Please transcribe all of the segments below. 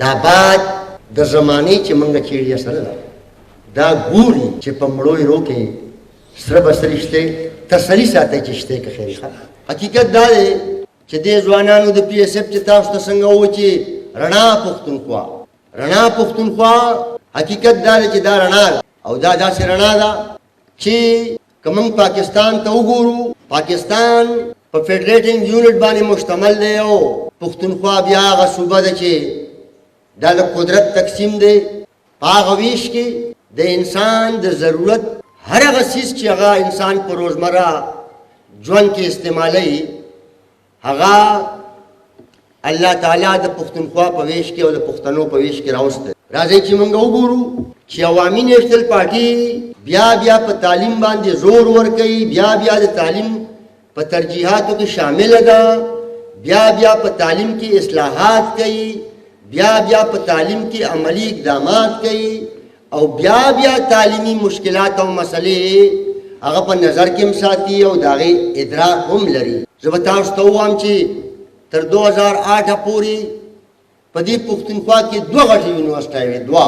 دا بعد د زمانې چې موږ چیړیا سره ده دا ګوري چې په مړوي روکې سره بسرې شته تسلي ساتي چې شته که خیر حقیقت دا دی چې د ځوانانو د پی اس اف چې تاسو ته څنګه و چې رڼا پښتونخوا حقیقت دا دی چې دا رڼا او دا داسې رڼا ده چې که موږ پاکستان ته وګورو پاکستان په فیډریټنګ یونټ باندې مشتمل دی او پښتونخوا بیا هغه صوبه ده چې دا د قدرت تقسیم دی په هغه ویش کې د انسان د ضرورت هر هغه څیز چې هغه انسان په روزمره ژوند کې استعمالوي هغه الله تعالی د پښتونخوا په ویش کې او د پښتنو په ویش کې راوسته. راځئ چې موږ وګورو چې عوامي نیشنل پارټي بیا په تعلیم باندې زور ورکوي، بیا د تعلیم په ترجیحاتو کې شامل ده، بیا په تعلیم کې اصلاحات کوي، بیا په تعلیم کې عملی اقدامات کوي او بیا تعلیمی مشکلات او مسئلې هغه په نظر کې مساتي او داغه ادراک هم لري. زه به تاسو ته وایم چې تر 2008 پورې په دې پښتونخوا کې دوه غټې یونیورسيټي وې، دوه.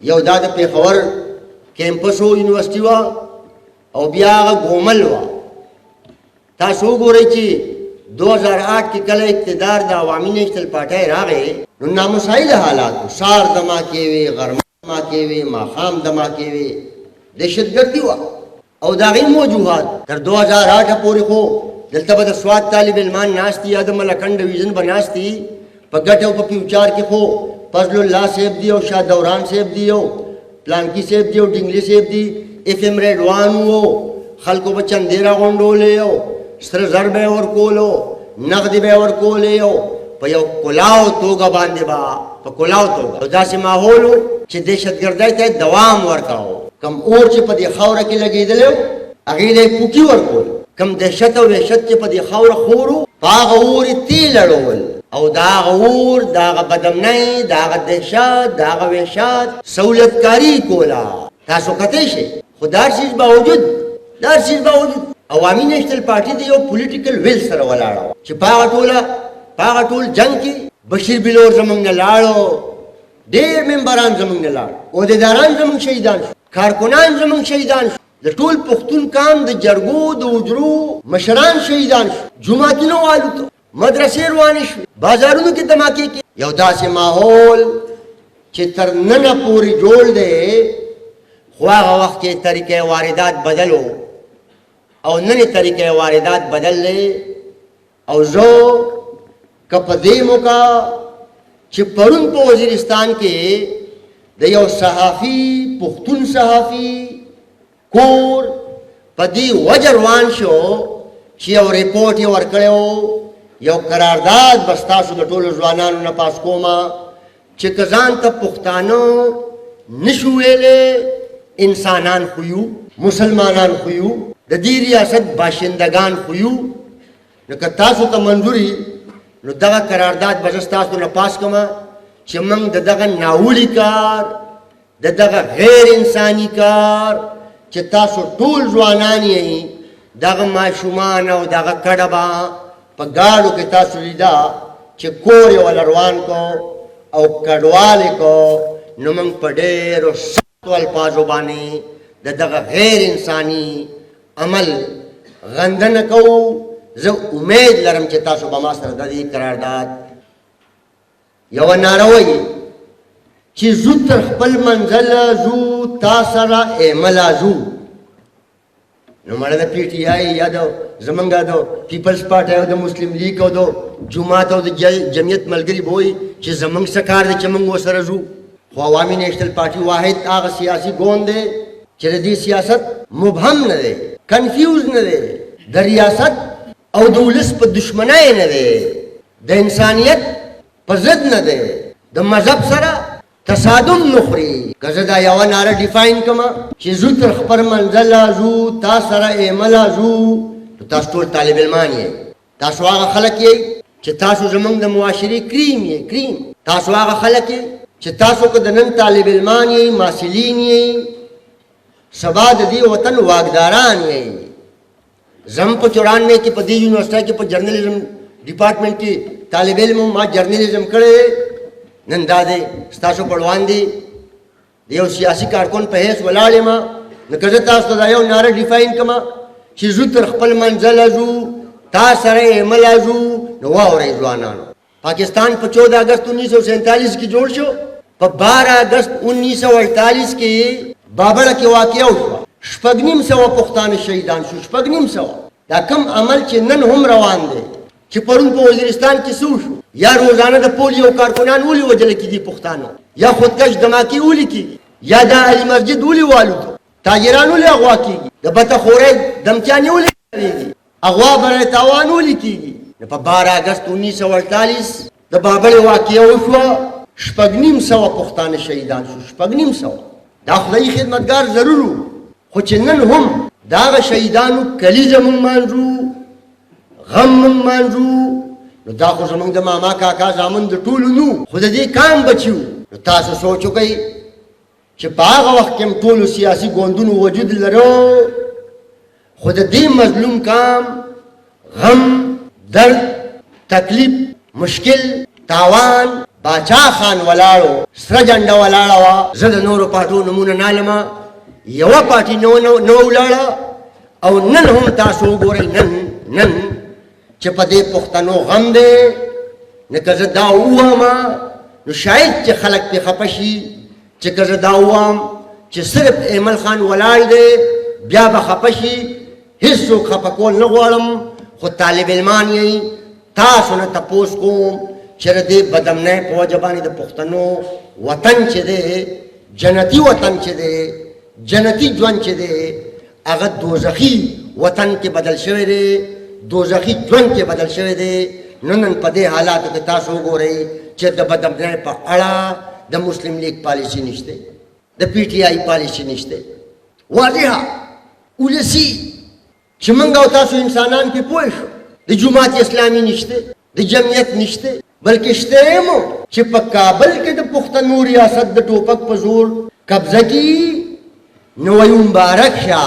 یو دا د پیښور کیمپس یونیورسيټي و او بیا هغه ګومل و. تاسو وګورئ چې 2008 کې کله اقتدار د عوامي نیشنل پارټي راغی نو نامساعد حالات سار دماکې وې، غرمه دماکې وې، ماښام دماکې وې، دهشتګردي وه او د هغې موجوهات تر 2008 پورې خو دلته به د سوات طالب علمان ناست یا د ملکنډ ډویژن به ناست دي په ګټه او په فیوچر کې خو فضل الله صاحب دی او شاه دوران صاحب دی او پلانکی صاحب دی او ډنګلي صاحب دی اف ام ریډوان وو، خلکو به چندې راغونډولې او سره زر به یې ورکولو، نغدې به یې ورکولې او په یو کلاو توګه باندې به په کلاو توګه او داسې ماحول و چې دهشتګردۍ ته دوام ورکاو. کم اور چې په دې خاوره کې لګېدلی و هغې ته یې پوکي ورکول، کم دهشت او وحشت چې په دې خاوره خور و په هغه اور یې تیل اړول او د هغه اور د هغه بدامنۍ د هغه دهشت د هغه وحشت سهولتکاري کوله. تاسو کتی شئ خو دا هر څیز باوجود عوامي نیشنل پارټي د یو پولیټیکل ویل سره ولاړه چې په هغه ټول جنګ کې بشیر بلور زموږ نه لاړو، ډېر ممبران زموږ نه لاړ، عهدیداران زموږ شهیدان شو، کارکنان زموږ شهیدان شو، د ټول پښتون قام د جرګو د اجرو مشران شهیدان شو، جوماتونه والوتو، مدرسې روانې شوې، بازارونو کې دماکې کې. یو داسې ماحول چې تر ننه پورې جوړ دی خو هغه وخت کې طریقې واردات بدل و او ننې طریقې واردات بدل دی. او زه که په دې موقع چې پرون په وزیرستان کې د یو صحافي پښتون صحافي کور په دې وجه روان شو چې یو ریپورټ یې ورکړی و، یو قرارداد به ستاسو د ټولو ځوانانو نه پاس کومه چې که ځان ته پښتانه نشو ویلی انسانان خو یو، مسلمانان خو یو، د دې ریاست باشندگان خو یو، نو که تاسو ته منظوري نو دغه قرارداد به زه ستاسو نه پاس کومه چې موږ د دغه ناولي کار د دغه غیر انساني کار چې تاسو ټول ځوانان یې دغه ماشومان او دغه کډه به په ګاډو کې تاسو لیده چې کور یې وله روان کو او کډوال یې کو، نو موږ په ډېرو سختو الفاظو باندې د دغه غیر انساني عمل غندنه کوو. زه امید لرم چې تاسو به ما سره د دې قرارداد یوه ناره وایي چې زو تر خپل منزله زو تا سره ایمله زو. نو مړه د پی ټي آی یا د زمونږ د پیپلز پارټي او د مسلم لیگ او د جماعت او د جمعیت ملګري به وایي چې زمونږ څه کار دی چې موږ ورسره ځو. خو عوامي نیشنل پارټي واحد هغه سیاسي ګوند دی چې د دې سیاست مبهم نه دی، کنفیوز نه دی، د ریاست او د ولس په دشمنۍ نه دی، د انسانیت په ضد نه دی، د مذهب سره تصادم نخوري. که زه دا یوه ناره ډیفاین کړمه چې زو تر خپل منزله زو تا سره ایمله زو، نو تاسو ټول طالب علمان یې، تاسو هغه خلک یې چې تاسو زموږ د معاشرې کریم یې، کریم. تاسو هغه خلک یې چې تاسو که د نن طالب علمان یې، محصلین یې، سبا د دې وطن واګداران یې. زم په 94 کې په دې یونیورسيټي کې په جرنالیزم ډپارټمنټ کې طالب علم ما جرنالیزم کړی نن دا دی ستاسو پړوان دی د یو سیاسي کارکون په حیث ولاړ یم نو که زه تاسو ته دا یو ناره ډیفاین کړم چې زو تر خپل منزله ځو تا سره یې مله ځو نو واورئ ځوانانو پاکستان په 14 اگست 1947 کې جوړ شو په 12 اگست 1948 کې بابړه کې واقعه وشوه شپږ نیم سوه پښتانه شهیدان شو شپږ نیم سوه دا کم عمل چې نن هم روان دی چې پرون په وزیرستان کې څه وشو یا روزانه د پولیو کارکنان ولې وژل کېدي پښتانه یا خودکش دماکې ولې کېږي یا د علي مسجد ولې والوتو تاجران ولې اغوا کېږي د بتخورۍ دمچانې ولې کېږي اغوا برای تاوان ولې کېږي په 12 اگست 1948 د بابړې واقعه وشوه شپږ نیم سوه پښتانه شهیدان شو شپږ نیم سوه دا خدایي خدمتګار ضرور و خو چې نن هم د هغه شهیدانو کلیزه مونږ مانځو غم مونږ مانځو نو دا خو زمونږ د ماما کاکا زامن د ټولو نو خو د دې کام بچي نو تاسو سوچ وکئ چې په هغه وخت کې هم ټولو سیاسي ګوندونو وجود لرو خو د دې مظلوم کام غم درد تکلیف مشکل تاوان باچا خان ولاړو سره جنډه ولاړه وه زه د نورو پارټو نومونه نالمه یوه پارټي نه ولاړه او نن هم تاسو وګورئ نن چې په دې پښتنو غم دی نه که زه دا ووامه نو شاید چې خلک پې خفه شي چې که زه دا ووایم چې صرف ایمل خان ولاړ دی بیا به خفه شي هېڅوک خفه کول نه غواړم خو طالب علمان یې تاسو نه تپوس کوم چې د دې بدامنۍ په وجه باندې د پښتنو وطن چې دی جنتي وطن چې دی جنتي ژوند چې دی هغه دوزخي وطن کې بدل شوی دی دوزخي ژوند کې بدل شوی دی نن په دې حالاتو کې تاسو وګورئ چې د بدامنۍ په اړه د مسلم لیگ پالیسي نشته د پی ټی آی پالیسي نشته واضحه ولسي چې موږ او تاسو انسانان پې پوه شو د جماعت اسلامي نشته د جمعیت نشته بلکې شته مو چې په کابل کې د پښتنو ریاست د ټوپک په زور قبضه کړي نو وایو مبارک شه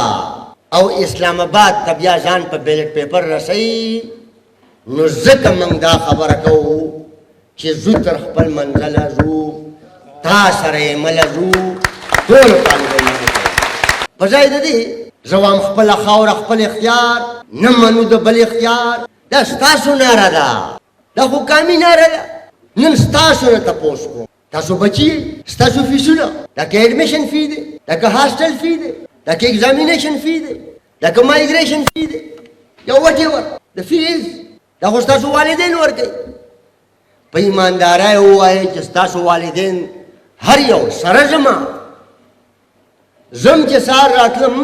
او اسلام آباد ته بیا ځان په بیلټ پیپر رسوي نو ځکه موږ دا خبره کوو چې ځو تر خپل منزله ځو تا سره یې مله ځو ټول طالبان په ځای د دې زه وایم خپله خاوره خپل اختیار نه منو د بل اختیار دا ستاسو ناره ده دا خو قامي ناره ده نن ستاسو نه تپوس کوم تاسو بچي ستاسو فیسونه دا که ایډمیشن فی دی دا که هاسټل فی دی دا که ایگزامینیشن فی دی دا که مایګریشن فی دی یا وټ ایور د فیز دا خو ستاسو والدین ورکوي په ایماندارۍ ووایئ چې ستاسو والدین هر یو سره زما زم چې سهار راتلم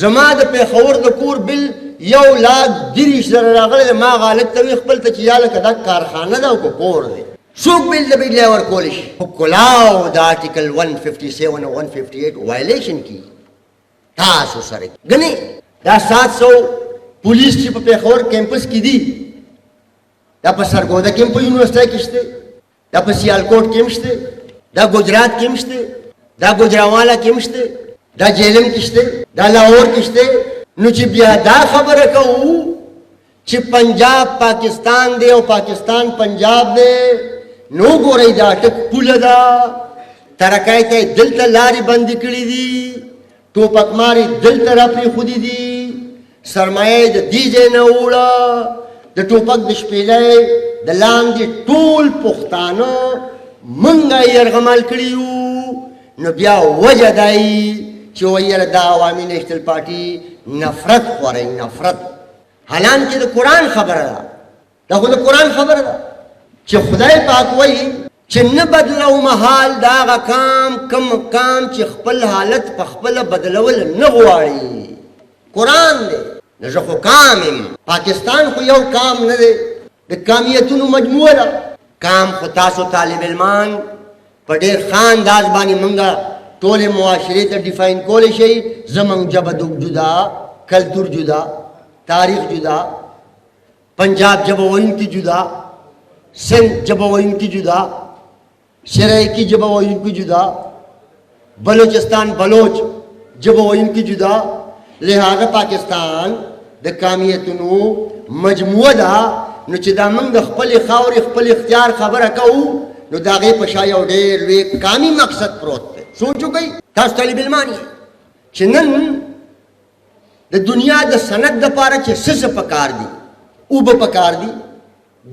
زما د پېښور د کور بل 1,30,000 راغلی دی ما غالب ته وي خپل ته چې یا لکه دا کارخانه ده او که کور دی څوک بل د بجلی ورکولی شي خو کلاو د آرټیکل 157 او 158 وایلیشن کیږي تاسو سره ګنې دا 700 پولیس چې په پېښور کیمپس کې دي دا په سرګوده کې هم په یونیورسټۍ کې شته دا په سیالکوټ کې هم شته دا ګجرات کې هم شته دا ګجراوالا کې هم شته دا جیلم کې شته دا لاهور کې شته نو چې بیا دا خبره کوو چې پنجاب پاکستان دی او پاکستان پنجاب دی نو ګورئ دا ټک پوله ده ترکای ته دلته لارې بندې کړي دي ټوپک مارې دلته را پرېښودي دي سرمایه د دې ځای نه وړه د ټوپک د شپېلۍ د لاندې ټول پښتانه موږ یې یرغمال کړي یو نو بیا وجه دا چې ویل دا عوامي نیشنل پارټي نفرت خوروي نفرت حالانکه د قرآن خبره ده دا خو د قرآن خبره ده چې خدای پاک وایي چې نه بدلو محال دا هغه کم کام چې خپل حالت په خپله بدلول نه غواړي قرآن دی نو زه خو کام یم پاکستان خو یو کام نه دی د کامیتونو مجموعه ده کام خو تاسو طالب علمان په ډېر ښه انداز باندې موږ ټولې معاشرې ته ډیفاین کولی شئ زموږ ژبه جدا کلتور جدا تاریخ جدا پنجاب ژبه ویونکي جدا سندھ ژبه ویونکي جدا سرائکی ژبه ویونکي جدا بلوچستان بلوچ ژبه ویونکي جدا لہذا پاکستان د کامیتونو مجموعه ده نو چې دا موږ د خپلې خاورې خپل اختیار خبره کوو نو د هغې په شا یو ډېر لوی کامي مقصد پروت دی. سوچ وکئ تاسو طالب علمان یې چې نن د دنیا د صنعت دپاره چې څه څه پکار دي، اوبه پکار دي،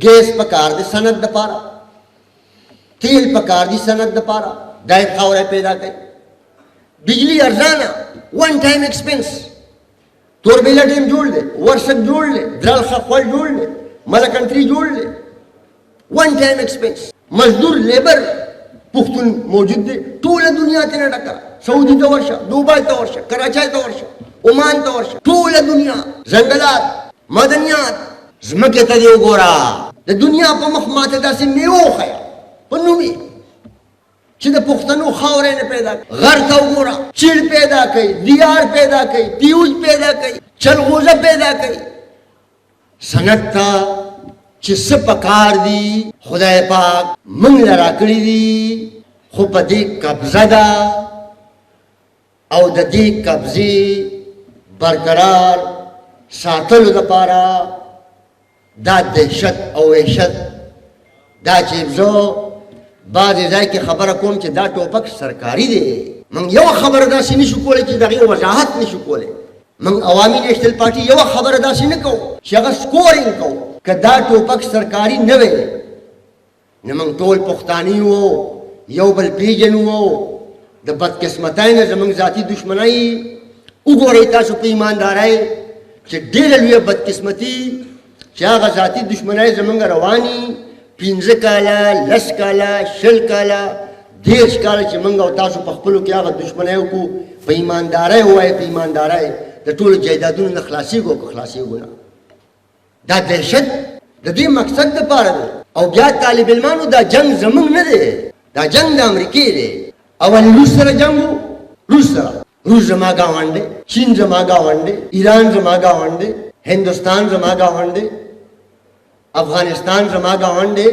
ګیس پکار دی صنعت دپاره، تیل پکار دي صنعت دپاره، دا یې خاوره پیدا کوي، بجلی ارزانه ون ټایم ایکسپنس، توربیله ډیم جوړ دی، ورسک جوړ دی، درل خخول جوړ دی، ملکنټري جوړ دی، ون ټایم ایکسپنس، مزدور لیبر پښتون موجود دی، ټوله دنیا ترې ډکه، سعودي ته ورشه، دوبۍ ته ورشه، کراچۍ ته ورشه، عمان ته ورشه، ټوله دنیا ځنګلات، معدنیات، ځمکې ته دې وګوره. د دنیا په مخ ماته داسې میوه وښیه په نوم یې چې د پښتنو خاوره نه پیدا کوي. غر ته وګوره، چیړ پیدا کوي، دیار پیدا کوي، پیوج پیدا کوي، چلغوزه پیدا کوي. صنعت ته چې څه پکار دي خدای پاک موږ له راکړي دي، خو په دې قبضه ده او د دې قبضې برقرار ساتلو دپاره دا دهشت او وحشت دا چې زه بعضې ځای کې خبره کوم چې دا ټوپک سرکاري دی، موږ یوه خبره داسې نشو کولی چې د هغې وضاحت نشو کولی. موږ عوامي نیشنل پارټي یوه خبره داسې نه کوو چې هغه سکورینګ کوو. که دا ټوپک سرکاري نه وی نو موږ ټول پښتانه وو، یو بل پیژنو، د بدقسمتۍ نه زموږ ذاتي دشمنۍ وګورئ تاسو په ایماندارۍ چې ډېره لویه بدقسمتي چې هغه ذاتي دشمنۍ زموږ رواني 15 کاله 10 کاله 20 کاله 30 کاله چې موږ او تاسو په خپلو کې هغه دشمنۍ وکړو. په ایماندارۍ ووایئ، په ایماندارۍ د ټولو جایدادونو نه خلاصېږو که خلاصېږو نه. دا دهشت د دې مقصد دپاره دی. او بیا طالب علمانو دا جنګ زموږ نه دی، دا جنګ د امریکې دی. اول روس سره جنګ و، روس سره، روس زما ګاونډ دی، چین زما ګاونډ دی، ایران زما ګاونډ دی، هندوستان زما ګاونډ دی، افغانستان زما ګاونډ دی.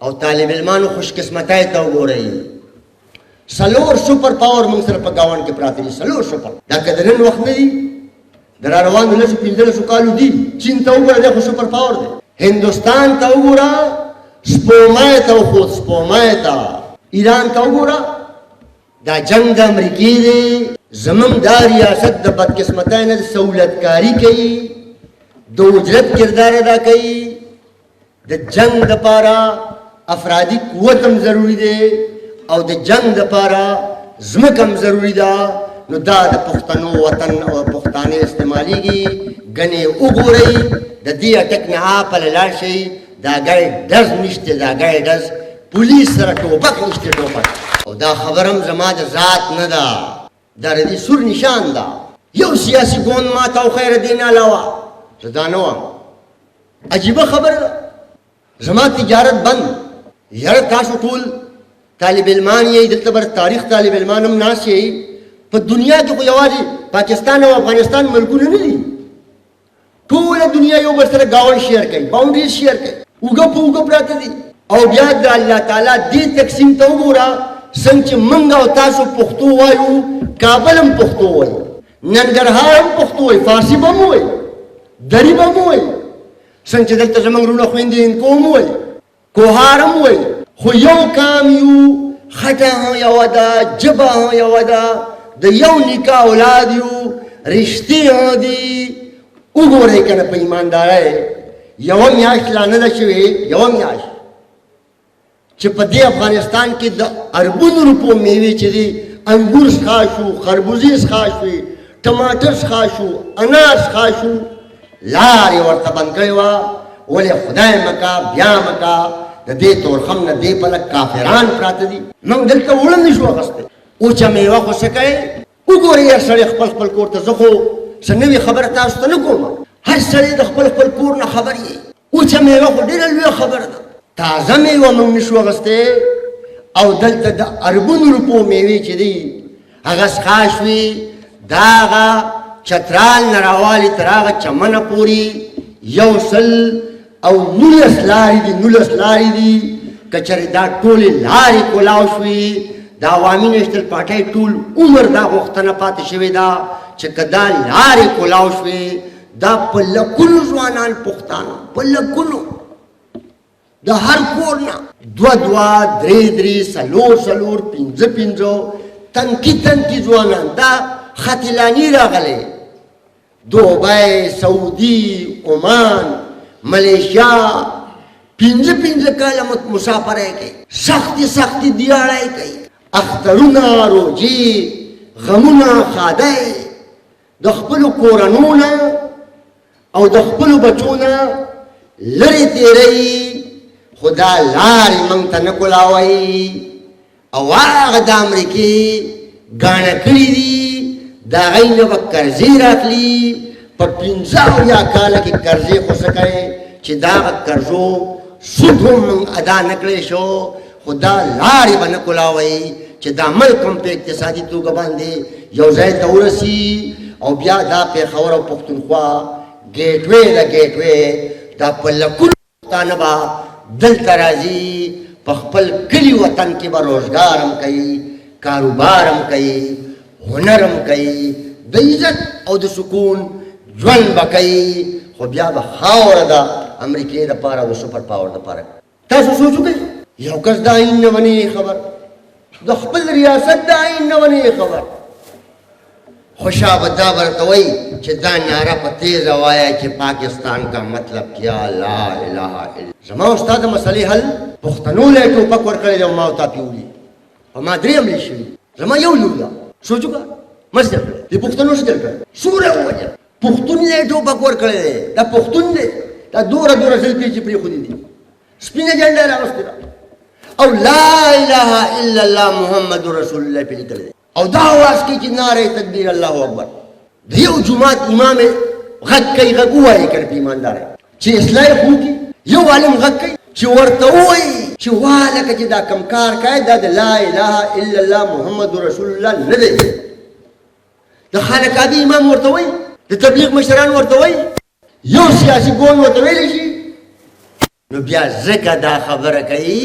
او طالب علمانو خوشقسمتۍ ته وګورئ، 4 سپر پاور موږ سره په ګاونډ کې پراته دي. 4 سپر، دا که د نن وخت نه دي، د را روانو 15 کالو دي. چین ته وګوره، دی خو سپر پاور دی. هندوستان ته وګوره، سپومای ته وخوت، سپومای ته. ایران ته وګوره، دا جنگ د امریکې دی. زموږ دا ریاست د بدقسمتۍ نه سهولتکاري کوي، د اجرت کردار ادا کوي. د جنگ دپاره افرادي قوت هم ضروري دی او د جنگ دپاره ځمکه هم ضروري ده. نو دا د پښتنو وطن او پښتانه استعمالیږي. ګنې وګورئ، د دې اټک نه پله لاړ شئ، دا ګای ډز نشته، دا ګای ډز پولیس سره ټوپک نشته، ټوپک. او دا خبر هم زما د ذات نه ده، دا د دې سور نشان ده. یو سیاسي ګوند ما ته وخیر دې نه علاوه زه دا نه وم. عجیبه خبره ده، زما تجارت بند. یاره تاسو ټول طالب علمان یې، دلته بر تاریخ طالب علمان هم ناست یې. په دنیا کې خو یوازې پاکستان او افغانستان ملکونه نه دي، ټوله دنیا یو بل سره ګاونډ شیر کوي، باونډریز شیر کوي، اوږه په اوږه پراته دي. او بیا د الله تعالی دې تقسیم ته وګوره، څنګه چې موږ او تاسو پښتو وایو، کابل هم پښتو وایي، ننګرهار هم پښتو وایي، فارسي به هم وایي، دري به هم وایي، څنګه چې دلته زموږ وروڼه خویندې هندکو هم وایي، کوهار هم وایي. خو یو کام یو، خټه هم یوه ده، ژبه هم یوه ده، د یو نیکه اولاد یو، رشتې هم دي. وګورئ که نه په ایماندارۍ، یوه میاشت لا نه ده شوې، یوه میاشت چې په دې افغانستان کې د اربونو روپو میوې چې دي، انګور څښا شو، خربوزې څښا شوې، ټماټر څښا شو، انار څښا شو، لارې ورته بند کړې وه. ولې خدای مکه بیا مکه، د دې تورخم نه دې پلک کافران پراته دي. موږ دلته وړه نه شو اخیستی. اوچه میوه خو څه کوې؟ وګورئ هر سړی خپل خپل کور ته. زه خو څه نوې خبره تاسو ته نه کوم، هر سړی د خپل خپل کور نه خبر یې. اوچه میوه خو ډېره لویه خبره ده، تازه میوه موږ نشو اخیستی. او دلته د اربونو روپو میوې چې دي هغه څښا شوې. دا هغه چترال نه راوالې تر هغه چمنه پورې 119 لارې دي، 19 لارې دي. که چېرې دا ټولې لارې کولاو شوې، د عوامي نیشنل پارټۍ ټول عمر دا غوښتنه پاتې شوې ده چې که دا لارې کولاو شوې، دا په لکونو ځوانان پښتانه، په لکونو د هر کور نه دوه دوه درې درې څلور څلور پنځه پنځه تنکي ځوانان دا ختلاني راغلی دوبۍ سعودي عمان ملیشیا پنځه کاله مسافرۍ کوي سختي دیاړی کوي اخترونه روجې غمونه ښادۍ د خپلو کورنو نه او د خپلو بچو نه لرې تېروي خو دا لارې موږ ته نه کولاوئ او هغه د امریکې ګاڼه کړي دي د هغوی نه به قرضې راخلي په 50 کاله کې قرضې خو څه کوي چې د هغه قرضو سود هم موږ ادا نه کړی شو خو دا لارې به نه کولاوئ چې دا ملک هم په اقتصادي توګه باندې یو ځای ته ورسي او بیا دا پېښور او پښتونخوا ګیټ وې دا په لکونو پښتانه به دلته راځي په خپل کلي وطن کې به روزګار هم کوي کاروبار هم کوي هنر هم کوي د عزت او د سکون ژوند به کوي خو بیا به خاوره د امریکې دپاره او د سوپر پاور دپاره تاسو سوچ وکړئ یو کس د آئین نه ونی خبر د خپل ریاست د آئین نه ونی خبر خو شابه دا ورته وایي چې دا نعره په تیزه وایه چې پاکستان کا مطلب کیا لا اله الا زما استاد د مسلې حل پښتنو له ټوپک ورکړی دی او ما ورته پیولي په ما درې حملې شوي زما یو لور ده سوچ وکړه مست جل کړی د پښتنو څه جل کړی څومره ووجه پښتون له ټوپک ورکړی دی دا پښتون دی دا دوره زلفې چې پرېښودي دي سپینه جنډه یې راوستې ده او لا اله الا الله محمد رسول الله پرې لیکلی دی او دا آواز کوي چې نعره تکبیر الله اکبر د یو جومات امام غږ کوي غږ ووایي که نه په ایماندارۍ چې اصلاح یې خو وکړي یو عالم غږ کوي چې ورته ووایي چې والکه چې دا کم کار کوي دا د لا اله الا الله محمد رسول الله نه دی د خانقاه امام ورته وایي د تبلیغ مشران ورته وایي یو سیاسي ګوند ورته ویلی شي نو بیا ځکه دا خبره کوي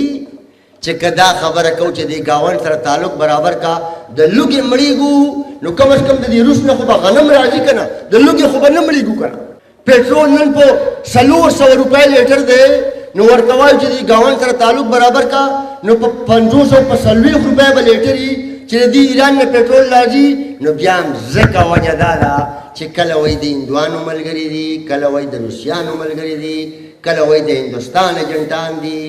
چې که دا خبره کوو چې د ګاونډ سره تعلق برابر کا د لوږې مړېږو نو کم از کم د دې روس نه خو به غنم راځي که نه د لوږې خو به نه مړېږو که نه پټرول نن په 400 روپۍ لیټر دی نو ورته وایو چې د ګاونډ سره تعلق برابر کا نو په 500 په 40 روپۍ به لیټر وي چې د ایران نه پټرول راځي نو بیا هم ځکه وجه دا ده چې کله وایي د هندوانو ملګري دي کله وایي د روسیانو ملګري دي کله وایي د هندوستان ایجنټان دي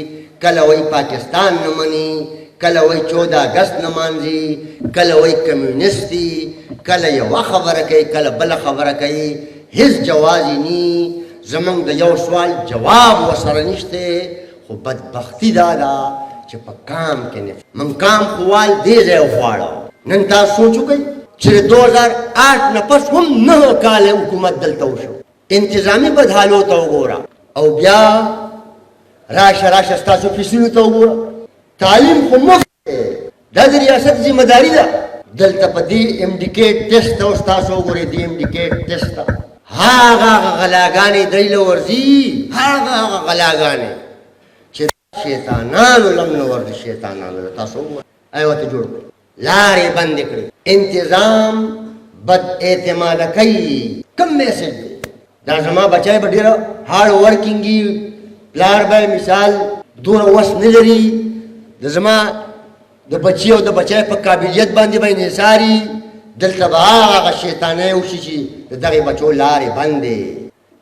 کله وایي پاکستان نه مني کله وایي 14 اګست نه مانځي کله وایي کمیونست دي کله یوه خبره کوي کله بله خبره کوي هیڅ جواز یې ني زموږ د یو سوال جواب ورسره نشته خو بدبختي دا ده چې په کام کې نه موږ کام خوال دې ځای وغواړو نن تاسو سوچ وکئ چې 2008 نه پس هم 9 کاله حکومت دلته وشو انتظامي بدحالو ته وګوره او بیا راشه ستاسو فیسونو ته وګوره تعلیم خو مفت دا د ریاست ذمه داري ده دلته په دې امډیکیټ ټیسټ ته اوس تاسو وګورئ دې امډیکیټ ټیسټ ته هغه غلاګانې دی له ورځي هغه غلاګانې چې شیطانانو لم نه ورځي شیطانانو تاسو وګورئ ایوه ته جوړ کړئ لارې بندې کړئ انتظام بد اعتماده کوي کم میسج دی دا زما بچی به ډېره هارډ ورکینګ وي پلار به مثال دومره وس نه لري د زما د بچي او د بچی په قابلیت باندې به انحصاري دلته به هغه شیطانۍ وشي چې د دغې بچو لارې بندې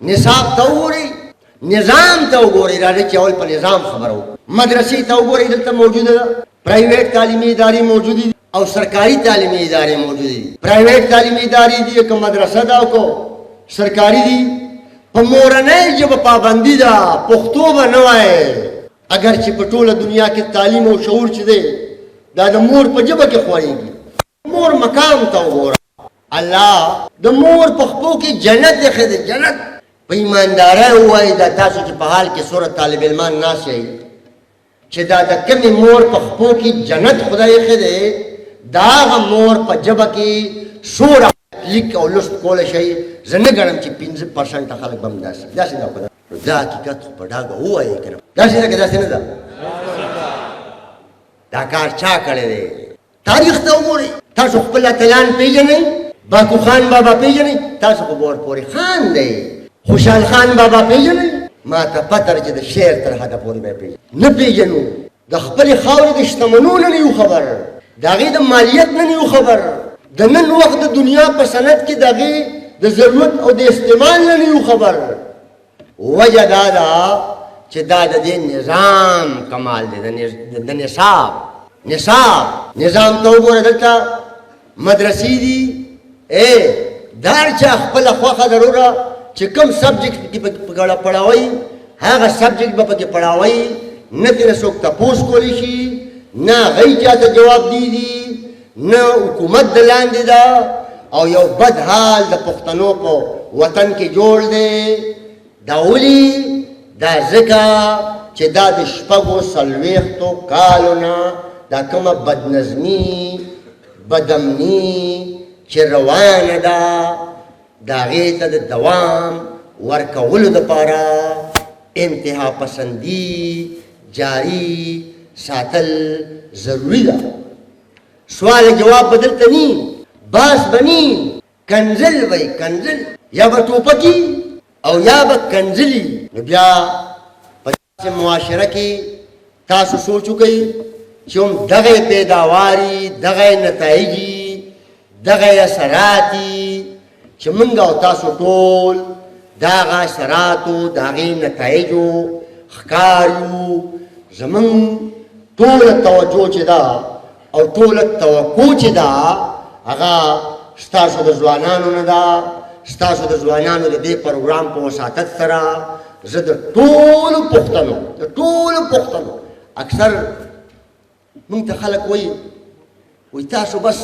نصاب ته وګورئ نظام ته وګورئ راځئ چې اول په نظام خبره وکړو مدرسې ته وګورئ دلته موجوده ده پرایویټ تعلیمي ادارې موجودې دي او سرکاري تعلیمي ادارې موجودې دي پرایویټ تعلیمي ادارې دي که مدرسه ده او که سرکاري دي په مورنۍ ژبه پابندي ده پښتو به نه وایې اگر چې په ټوله دنیا کې تعلیم او شعور چې دی دا د مور په ژبه کې خورېږي مور مقام ته وګوره الله د مور په خپو کې جنت ایښی دی جنت په ایماندارۍ ووایي دا تاسو چې په حال کې سوره طالب علمان ناست یئ چې دا د کمې مور په خپو کې جنت خدای ایښی دی د هغه مور په ژبه کې سوره لیک او لوست کولی شئ زه نه ګڼم چې 5% خلک به هم داسې ده خو دا حقیقت خو په ډاګه ووایې که نه داسې ده که داسې نه ده دا کار چا کړی دی تاریخ ته وګورئ تاسو خپل اتلان پیژنئ باکو خان بابا پیژنئ تاسو خو به ورپورې خان دی خوشحال خان بابا پیژنئ ما ته پته ده چې د شعر تر حده پورې به یې نه پېژنو، د خپلې خاورې د شتمنو نه یو خبر، د هغې د مالیت نه یو خبر، د نن وخت د دنیا په صنعت کې د هغې د ضرورت او د استعمال نه یو خبر. وجه دا ده چې دا د دې نظام کمال دی، د نظام ته وګوره. دلته مدرسې دي، دا هر چا خپله خوښه ضروره چې کوم سبجیکټ کې په ګډه پړاوئ هغه سبجیکټ به پکې پړاوئ، نه ترې څوک تپوس کولی شي، نه هغوی چا ته جواب دیدي، نه حکومت د لاندې ده، او یو بد حال د پښتنو په وطن کې جوړ دی. دا ولې؟ دا ځکه چې دا د شپږو څلوېښتو کالو نه دا کومه بدنظمي بدامني چې روانه ده، د هغې ته د دوام ورکولو دپاره انتها پسندي جاری ساتل ضروري ده. سوال جواب بدلته نی، باس بنی، کنزل وی کنزل، یا به ټوپکي او یا به کنزلي. نو بیا په داسې معاشره کې تاسو سوچ وکئ چې هم دغه پیداواري، دغه نتایجي، دغه اثراتي چې موږ او تاسو ټول د هغه اثراتو د هغې نتایجو ښکار یو. زموږ ټوله توجه چې ده او ټوله توقع چې ده هغه ستاسو د ځوانانو نه ده، ستاسو د ځوانانو د دې پروګرام په وساطت سره. زه د ټولو پښتنو اکثر موږ ته خلک وایي تاسو بس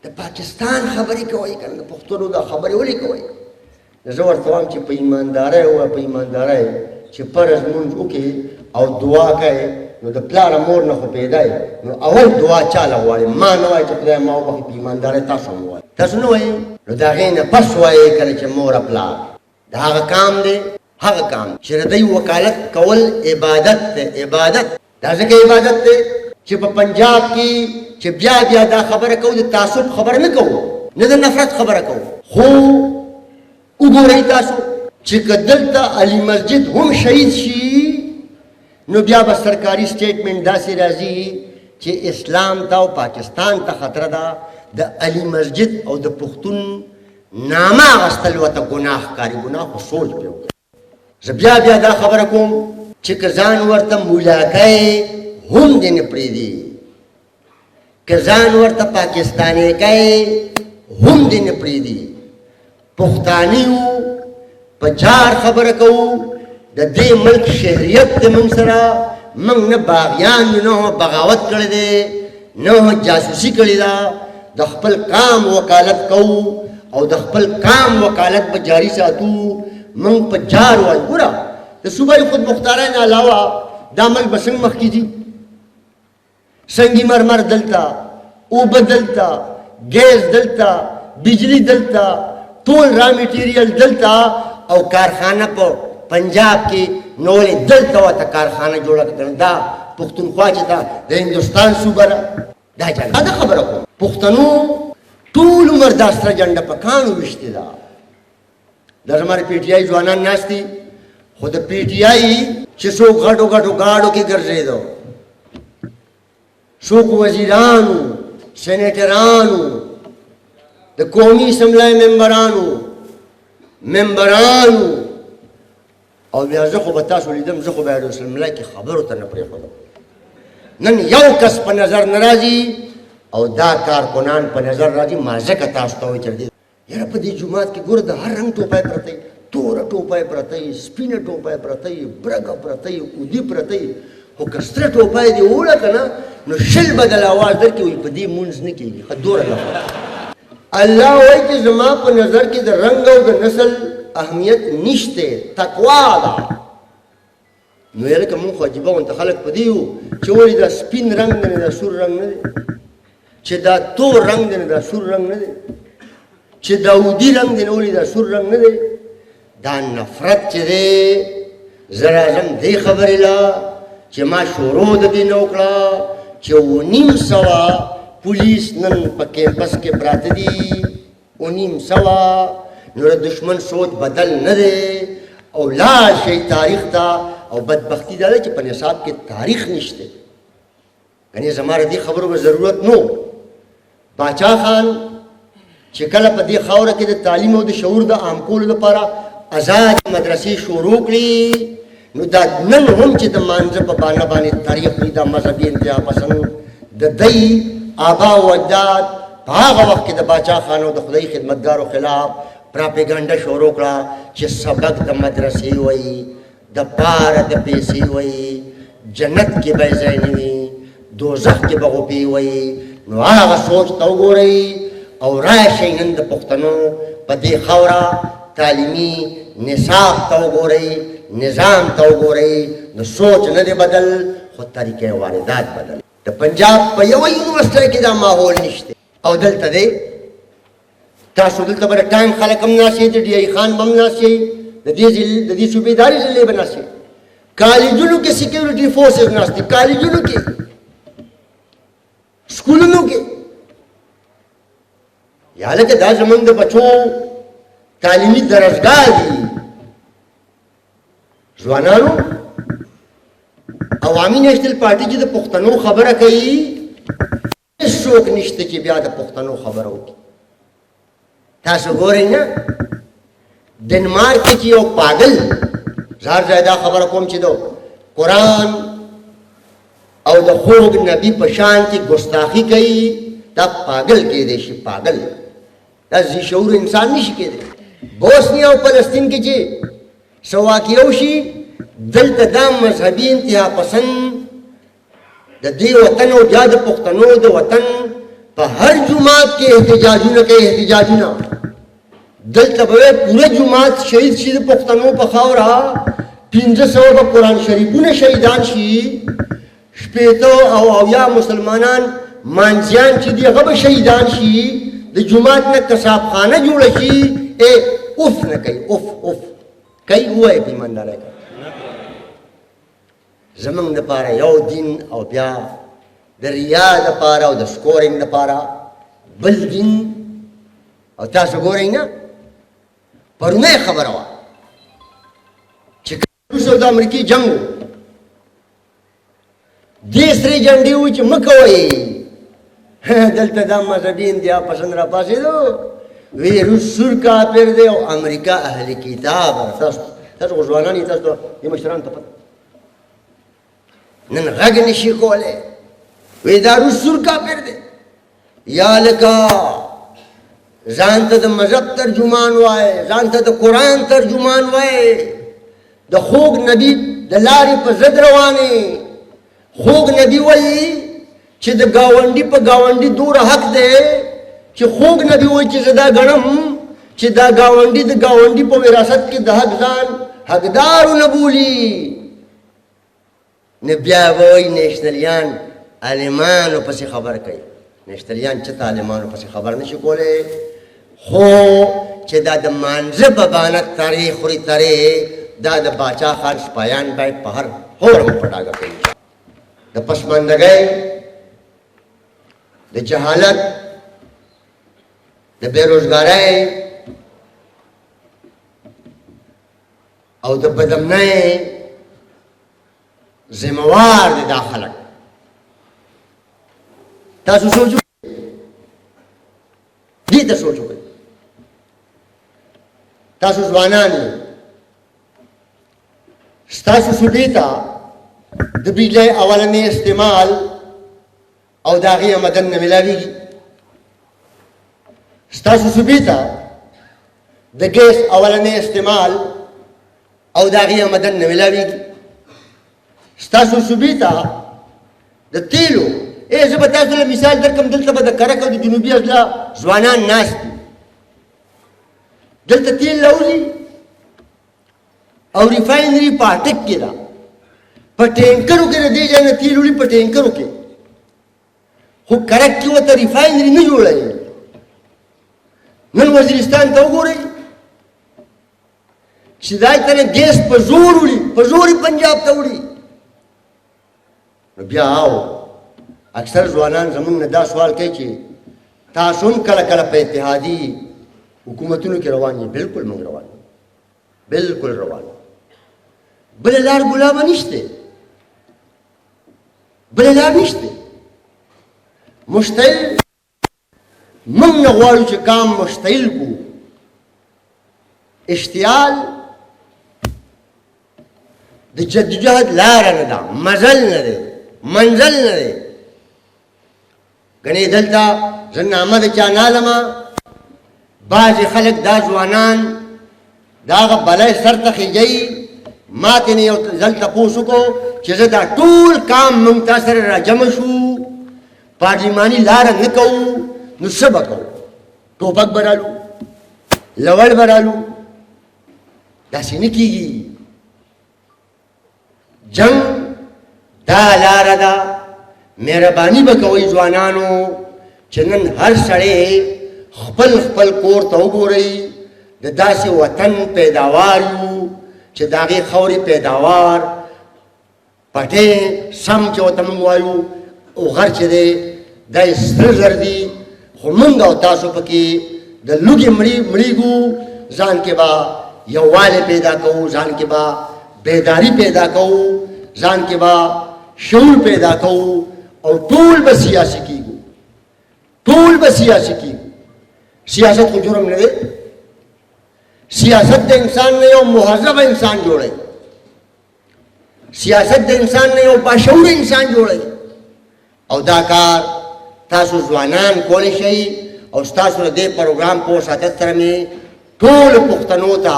د پاکستان خبرې کوئ که نه، د پښتنو دا خبرې ولې کوئ؟ زه ورته وایم چې په ایماندارۍ ووایه، په ایماندارۍ چې فرض لمونځ وکړې او دعا کوې، نو د پلار مور نه خو پیدا یې، نو اول دعا چاله غواړې؟ ما نه وایي چې خدای ما وبخي، په ایماندارۍ تاسو هم وایي، تاسو نه وایي؟ نو د هغې نه پس وایې کله چې مور پلار د هغه کام دی، هغه کام چې د دوی وکالت کول عبادت دی. عبادت دا ځکه عبادت دی چې په پنجاب کې چې بیا دا خبره کوو، د تعصب خبره نه کوو، نه د نفرت خبره کوو، خو وګورئ تاسو چې که دلته علي مسجد هم شهید شي نو بیا به سرکاري سټیټمنټ داسې راځي چې اسلام ته او پاکستان ته خطره ده. د علي مسجد او د پښتون نامه اخیستل ورته ګناه ښکاري، ګناه خو سوچ پرې وکړه. زه بیا دا خبره کوم چې که ځان ورته مولاکی هم دې نه پرېږدي، که ځان ورته پاکستانی کوي هم دې نه پرېږدي. پښتانه یو، په جار خبره کوو، د دې ملک شهریت دی موږ سره، موږ نه باغیان یو، نه بغاوت کړی دی، نه جاسوسي کړې ده. د خپل کام وکالت کوو او د خپل کام وکالت به جاری ساتو. موږ په جار وایو. ګوره د صوبایي خودمختارۍ نه علاوه دا ملک به څنګه مخکې ځي؟ سنگی مرمر دلتا، اوبه دلتا، گیس دلتا، بجلی دلتا، ټول را میټیریل دلتا، او کارخانه په پنجاب کې نو ولې دلته ورته کارخانه جوړه کړه. دا پښتونخوا چې ده د هندوستان صوبه ده. دا خبره کوم پښتنو ټول عمر دا سره جنډه په کاڼو ویشتې ده. دا زموږ پی ټي آی ځوانان ناست دي، خو د پی ټي آی چې څوک غټو ګاډو کې ګرځېدو، څوک وزیرانو، سینیټرانو، د قومي اسمبلی ممبرانو، او بیا زه خو به تاسو لیدم، زه خو به اسمبلی کې خبرو ته نه پرېښودم. نن یو کس په نظر نه راځي او دا کارکنان په نظر راځي. ما ځکه تاسو ته وایي چې یاره په دې جومات کې ګوره د هر رنګ ټوپۍ پرته، توره ټوپۍ پرته، سپینه ټوپۍ پرته، برګه پرته، اودي پرته، خو که ستره ټوپۍ دې ووړه که نه نو شل بدل اواز درکړي، وایي په دې مونځ نه کېږي. ښه دوره لفظ الله وایي چې زما په نظر کې د رنګ او د نسل اهمیت نشته، تقوا ده. نو یې لکه مونږ خو عجیبه غونته خلک په دې یو چې ولې دا سپین رنګ دی، دا سور رنګ نه دی، چې دا تور رنګ دی، دا سور رنګ نه دی، چې دا اودي رنګ دی، ولې دا سور رنګ نه دی. دا نفرت چې دی، زه راځم دې خبرې له چې ما شروع د دې نه وکړه چې 1900 پولیس نن په کیمپس کې پراته دي. 1900 نو د دشمن سوچ بدل نه دی او لاړ شئ تاریخ ته او بدبختي دا ده چې په نصاب کې تاریخ نشته کنې زما د دې خبرو به ضرورت نو باچا خان چې کله په دې خاوره کې د تعلیم او د شعور د عام کولو لپاره آزاد مدرسې شروع کړي نو دا نن هم چې د مانځه په بانه باندې تاریخ وي دا مذهبي انتها پسند د دی آبا و اجداد په هغه وخت کې د باچا خان او د خدای خدمتګارو خلاف پراپیګنډه شروع کړه چې سبق د مدرسې وایي د پاره د پیسې وایي جنت کې به ځای نه وي دوزخ کې به غوپې وایي نو هغه سوچ ته وګورئ او راشئ نن د پښتنو په دې خاوره تعلیمي نصاب ته وګورئ نظام ته وګورئ نو سوچ نه دی بدل خو طریقې واردات بدل د پنجاب په یوه یونیورسټۍ کې دا ماحول نشته او دلته دی تاسو دلته به د ټانک خلک هم ناستې د ډي ای خان به هم ناستې د دې صوبېداري ضلعې به ناستې کالجونو کې سیکیورټي فورسز ناستې کالجونو کې سکولونو کې یا لکه دا زمونږ د بچو تعلیمي درسګاه دي ځوانانو عوامي نیشنل پارټي چې د پښتنو خبره کوي هېڅوک نشته چې بیا د پښتنو خبره وکړي تاسو ګورئ نه ډنمارک کې چې یو پاگل زار ځای دا خبره کوم چې د قرآن او د خوږ نبي په شان کې ګستاخي کوي دا پاگل کېدی شي پاگل دا ذی شعور انسان نشي کېدی بوسنیا او فلسطین کې چې څه واقعه وشي دلته دا مذهبي انتها پسند د دې وطن او بیا د پښتنو د وطن په هر جماعت کې احتجاجونه کوي احتجاجونه دلته به پوره جماعت شهید شي د پښتنو په خاوره 1500 به قرآن شریفونه شهیدان شي شپېته او اویا مسلمانان مانځیان چې دي هغه به شهیدان شي د جماعت نه کسابخانه جوړه شي اوف نه کوي اوف کوي ووایي په ایماندارۍ زمونږ دپاره یو دین او بیا د ریا دپاره او د سکورینګ دپاره بل دین او تاسو ګورئ نه پرونی خبره وه چې روس او د امریکې جنګ و دې سرې جنډې وو چې مه کوئ دلته دا مذهبي انتها پسند را پاڅېدو وی روس سور کافر دی او امریکا اهل کتاب تاسو خو ځوانان یې تاسو دې مشرانو ته پته نن غږ نشي کولی وی دا روس سور کافر دی یا لکه ځان ته د مذهب ترجمان وایي ځان ته د قرآن ترجمان وایي د خوږ نبي د لارې په ضد روانې خوږ نبي وایي چې د ګاونډي په ګاونډي دوره حق دی چې خوږ نبي وایي چې زه دا ګڼم چې دا ګاونډي د ګاونډي په وراثت کې د حق ځان حقدار ونه بولي نه بیا به وایي نیشنلیان عالمانو پسې خبر کوي نیشنلیان چېرته عالمانو پسې خبر نشي کولی خو چې دا د مانځه په بانه ترې خوري ترې دا د باچا خان سپایان باید په هر حورم په ډاګه کوي د پسماندګۍ د جهالت د بېروزګارۍ او د بدامنۍ ذمہوار دي دا خلک تاسو سوچ دې ته سوچ وکړئ تاسو ځوانان ستاسو صوبې ته د بجلۍ اولنی استعمال او د هغې آمدن نه میلاویږي ستاسو صوبې ته د ګیس اولنی استعمال او د هغې آمدن نه میلاویږي ستاسو صوبې ته د تیلو زه به تاسو له مثال درکړم دلته به د کرک او د جنوبي اضلاع ځوانان ناست دي دلته تیل راوځي او ریفاینري په اټک کې ده په ټینکرو کې د دې ځای نه تیل وړي په ټینکرو کې خو کرک کې ورته ریفاینري نه جوړوي نن وزیرستان ته وګورئ چې دا ته ګیس په زور وړي په زور یې پنجاب ته وړي نو بیا او اکثر ځوانان زمونږ نه دا سوال کوي چې تاسو هم کله کله په اتحادي حکومتونو کې روان یې بلکل موږ روان یو بلکل روان بله لار ګلابه نشته، بله لار نشته. مشتعل موږ نه غواړو چې کام مشتعل کو. اشتعال د جدوجهد لاره نه ده، مزل نه دی، منزل نه دی. ګنې دلته زه نامه د چا نه علمه، بعضې خلک دا ځوانان د هغه بلی سر ته خېږئ. ما ترې یو ځل تپوس وکړو چې زه دا ټول کام موږ تا سره راجمع شو، پارلماني لاره نه کوو، نو څه به کوو؟ ټوپک به رالو، لوړ به رالو، داسې نه کېږي. جنګ دا لاره ده. مهرباني به کوئ ځوانانو چې نن هر سړی خپل خپل کور ته وګورئ. د داسې وطن پیداوار یو چې د هغې خاورې پیداوار پټې سم چې ورته موږ وایو او غر چې دی دا یې سره زر دي، خو موږ او تاسو پکې د لوږې مړېږو. ځان کې به یووالی پیدا کوو، ځان کې به بیداری پیدا کوو، ځان کې به شعور پیدا کوو او ټول به سیاسي کېږو، ټول به سیاسي کېږو. سیاست خو جرم نه دی. سیاست د انسان نه یو مهذب انسان جوړوي، سیاست د انسان نه یو باشعور انسان جوړوي. او دا کار تاسو ځوانان کولی شئ. او ستاسو د دې پروګرام په وساتت سره مې ټولو پښتنو ته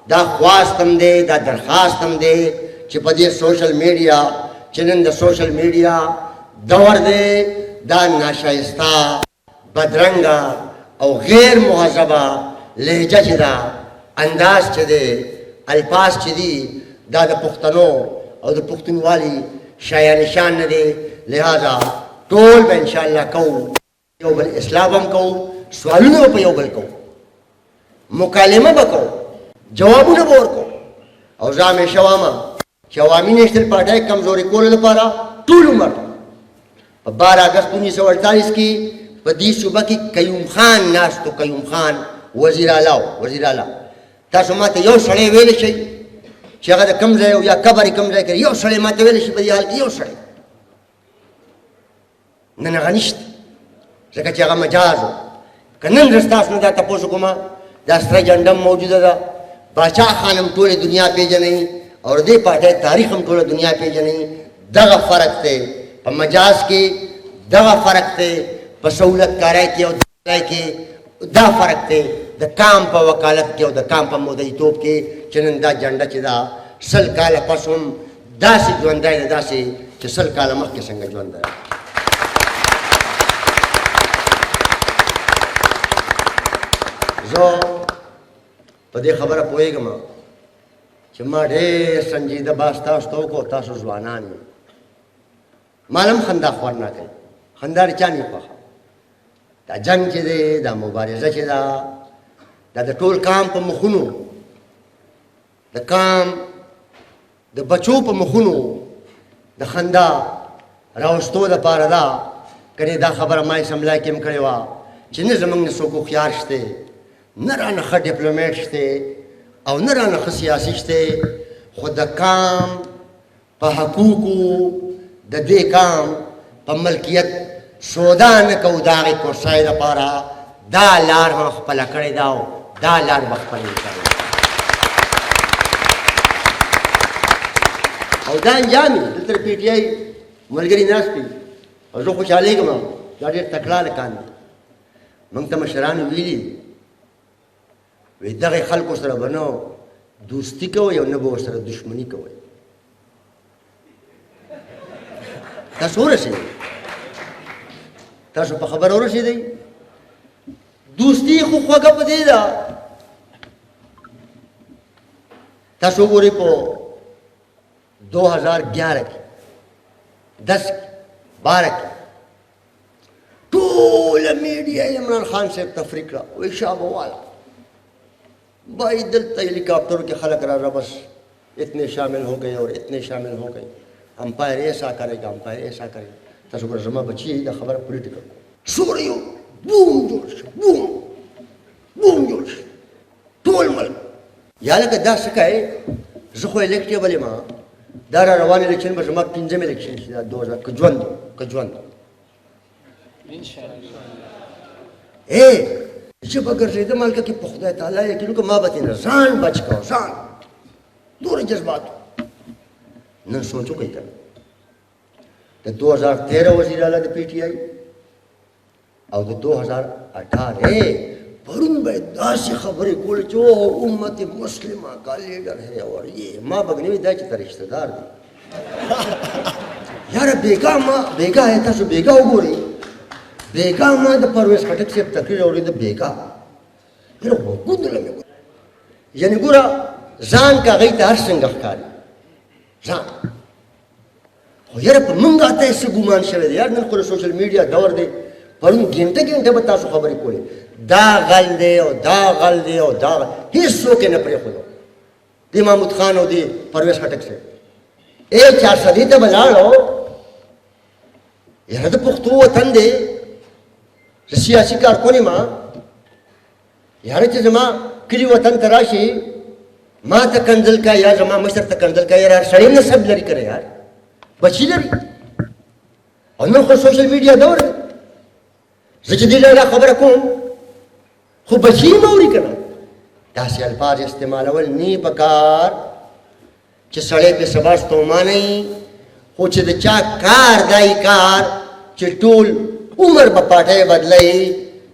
دا خواست هم دی، دا درخواست هم دی چې په دې سوشل میډیا چې نن د سوشل میډیا دور دی، دا ناشایسته، بدرنګه او غیر مهذبه لهجه چې ده، انداز چې دی، الفاظ چې دي، دا د پښتنو او د پښتونوالي شایان نشان نه دی. لہذا ټول به انشاءالله کوو، یو بل اصلاح هم کوو، سوالونه به په یو بل کوو، مکالمه به کوو، جوابونه به ورکوو. او زه همیشه وایم چې عوامي نیشنل پارټۍ کمزوري کولو لپاره ټول عمر په 12 اګست 1948 کې په دې صوبه کې قیوم خان ناستو، قیوم خان وزیر اعلی. تاسو ماته یو سړی ویلی شئ چې هغه د کوم ځای یا قبر یې کوم ځای کې یو سړی ماته ویلی شي په دې حال کې یو سړی؟ نن هغه نشته، ځکه چې هغه مجاز و. که نن زه ستاسو نه دا تپوس وکړم، دا سره جنډه موجوده ده، باچا خان هم ټولې دنیا پیژنئ او د دې پارټۍ تاریخ هم ټوله دنیا پیژنئ. دغه فرق دی په مجاز کې، دغه فرق دی په سهولت کاری کې او ځای کې، دا فرق دی د کام په وکالت کې او د کام په مدعیتوب کې چې نن دا جنډه چې ده 100 کاله پس هم داسې ژوندی ده، داسې چې 100 کاله مخکې څنګه ژوند ده. زه په دې خبره پوهېږم چې ما ډېر سنجیده بحث تاسو ته وکړو، تاسو ځوانان یې. ما هم خندا خور نه کوي، خندا د چا نه خوښه. دا جنګ چې دی، دا مبارزه چې ده، دا د ټول کام په مخونو، د کام د بچو په مخونو د خندا راوستو دپاره ده. کنې دا خبره ما اسمبلی کې هم کړې وه چې نه زموږ نه څوک هوښیار شته، نه رانه ښه ډیپلومیټ شته او نه رانه ښه سیاسي شته، خو د کام په حقوقو، د دې کام په ملکیت سودا نه کوو د هغې کرسۍ دپاره. دا لار هم خپله کړې ده او دا لار به خپله کړې ده. او دا انجام یې دلته د پی ټي آی ملګري ناست دي او زه خوشحالېږم. دا ډېر تکړه هلکان دي. موږ ته مشرانو ویلي وی دغه خلکو سره به نه دوستي کوئ او نه به ورسره دشمني کوئ. تاسو ورسېدئ، تاسو په خبره ورسېدئ. دوستي خو خوږه په دې ده، تاسو وګورئ په 2011 کې 10 کې 12 کې ټوله میډیا عمران خان صاحب تفریح کړه. وایي شابه والا بھائی دلتا ہیلیکاپٹروں کے خلق رہا بس اتنے شامل ہو گئے اور اتنے شامل ہو گئے، امپائر ایسا کرے گا، امپائر ایسا کرے گا. تاسو ګوره زما بچي دا خبره پولیټیکل سوره یو بوم جوړ شو، بوم جوړ شو ټول ملک. یا لکه دا څه کوې زه خو الیکټیبل یم دا را روان الیکشن به زما پنځم الیکشن شي دا 2000 که ژوند چې به ګرځېدم هلته کې په خدای تعالی یقین وکړه ما به ترېنه ځان بچ کړه ځان دومره جذبات نن سوچ وکړئ که د 2013 وزیر اعلی د پی ټي آی او د 2018 پرون به داسې خبرې کولې چې او امت مسلمه کا لیډر ہے اور یہ ما بګنوي دا چې ته رشته دار دی یاره بیګا ہے تاسو بیګا وګورئ بیګا ما د پرویز خټک صاحب تقریر اورېده بیګا یاره وګورله مې یعنې ګوره ځان که هغوی ته هر څنګه ښکاري ځان خو یاره په موږ اته څه ګمان شوی دی یار نن خو د سوشل میډیا دور دی پرون ګنټه به تاسو خبرې کولې دا غل دی او دا غل دی او دا هېڅوک یې نه پرېښودو د محمود خان او د پرویز خټک صاحب چارسدې ته به لاړو یاره د پښتو وطن دی زه سیاسي کارکون یم یاره چې زما کلي وطن ته راشي ما ته کنځل کا یا زما مشر ته کنځل کا یار هر سړی نسب لري که یار بچي لري او نن خو سوشل میډیا دور دی زه چې دې له خبره کوم خو بچي یې موري که نه داسې الفاظ استعمالول نه پکار چې سړی پې سبا ستومانوي خو چې د چا کار دای کار چې ټول عمر به پاټۍ بدلوي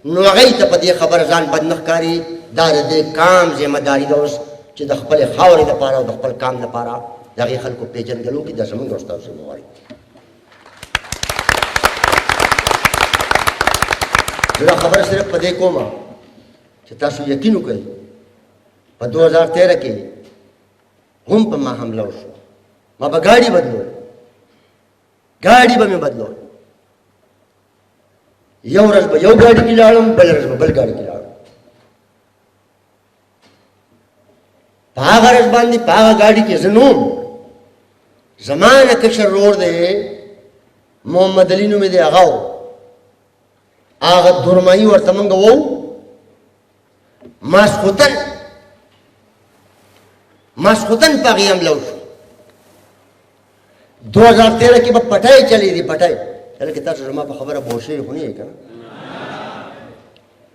نو هغوی ته په دې خبره ځان بد نه ښکاري دا د دې کام ذمه داري ده اوس چې د خپلې خاورې دپاره او د خپل کام دپاره د هغې خلکو پېژندګلو کې دا زموږ او ستاسو ذمهواري زه دا خبره صرف په دې کومه چې تاسو یقین وکړئ په 2013 کې هم په ما حمله وشو ما به ګاډي بدلول ګاډي به مې بدلول یو ورځ به یو ګاډي کې لاړم بل ورځ به بل ګاډي کې لاړم په هغه ورځ باندې په هغه ګاډي کې زه نه وم زما نه کشر ورور دی محمد علي نومې دی هغه و هغه دورمایي ورته موږ وو ماسخوتن په هغې حمله وشو 2013 کې به پټۍ چلی دي پټۍ هلکې تاسو زما په خبره بور شوي خو نه یې که نه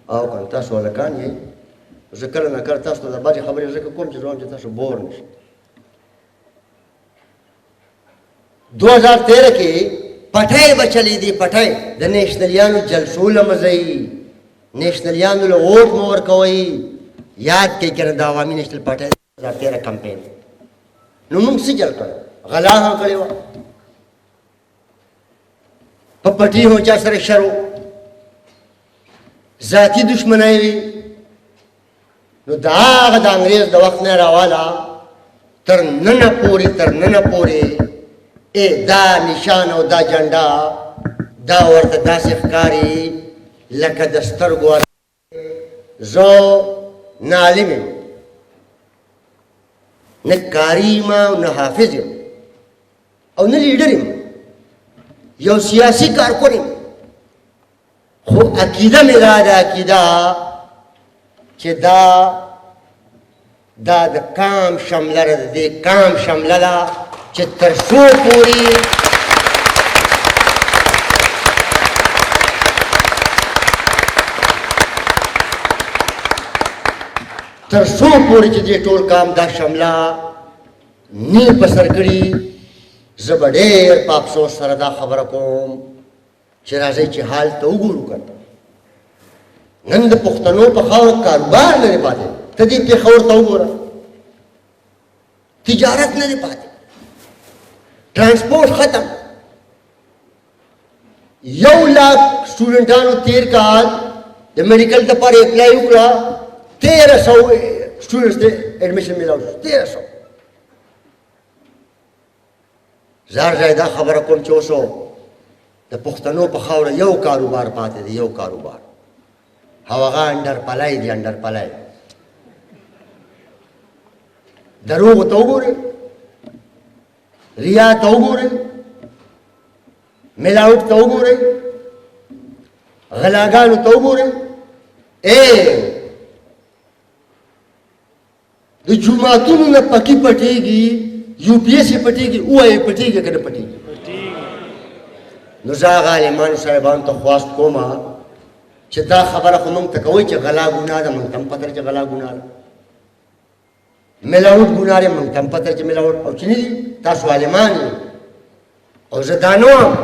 او که نه تاسو هلکان یې زه کله نه کله تاسو ته دا بعضې خبرې ځکه کوم چې زه وایم چې تاسو بور نه شئ 2013 کې پټۍ به چلی دي پټۍ د نیشنلیانو جلسو له مزه یي نیشنلیانو له ووټ مو ورکوئ یاد کړئ که نه د عوامي نیشنل پارټۍ 2013 کمپین نو موږ څه جل کړی غلا هم کړې وه په پټي هم چا سره شر و ذاتي دشمنۍ وي نو د هغه د انګریز د وخت نه راواله تر ننه پورې دا نشان او دا جنډا دا ورته داسې ښکاري لکه د سترګو زه نه عالم یم نه کاري یم او نه حافظ یم او نه لیډر یم یو سیاسي کارکون یم خو عقیده مې دا ده عقیده چې دا د کام شمله ده د دې کام شمله ده چې تر څو پورې چې دې ټول کام دا شمله نه په سر کړي زه به ډېر په افسوس سره دا خبره کوم چې راځئ چې حال ته وګورو که نن د پښتنو په خاوره کاروبار نه دی پاتې ته دې پېښور ته وګوره تجارت نه دی پاتې ټرانسپورټ ختم 1,00,000 سټوډنټانو تیر کال د میډیکل دپاره اپلای وکړه 1300 سټوډنټس ته ایډمیشن میلاو شو 1300 زار ځای دا خبره کوم چې اوس د پښتنو په خاوره یو کاروبار پاتې دی یو کاروبار او هغه انډر پلای دی انډر پلای دروغ ته وګورئ ریا ته وګورئ ملاوټ ته وګورئ غلاګانو ته وګورئ د د جوماتونو نه پکې پټېږي UPSC پټېږي ووایي پټېږي که نه پټېږي نو زه هغه عالمانو صاحبانو ته خواست کومه چې دا خبره خو موږ ته کوئ چې غلا ګناه ده موږ ته هم پته ده چې غلا ګناه ده ملاوټ ګناه دی موږ ته هم پته ده چې ملاوټ او چې نه دي تاسو عالمان یې او زه دا نه وایم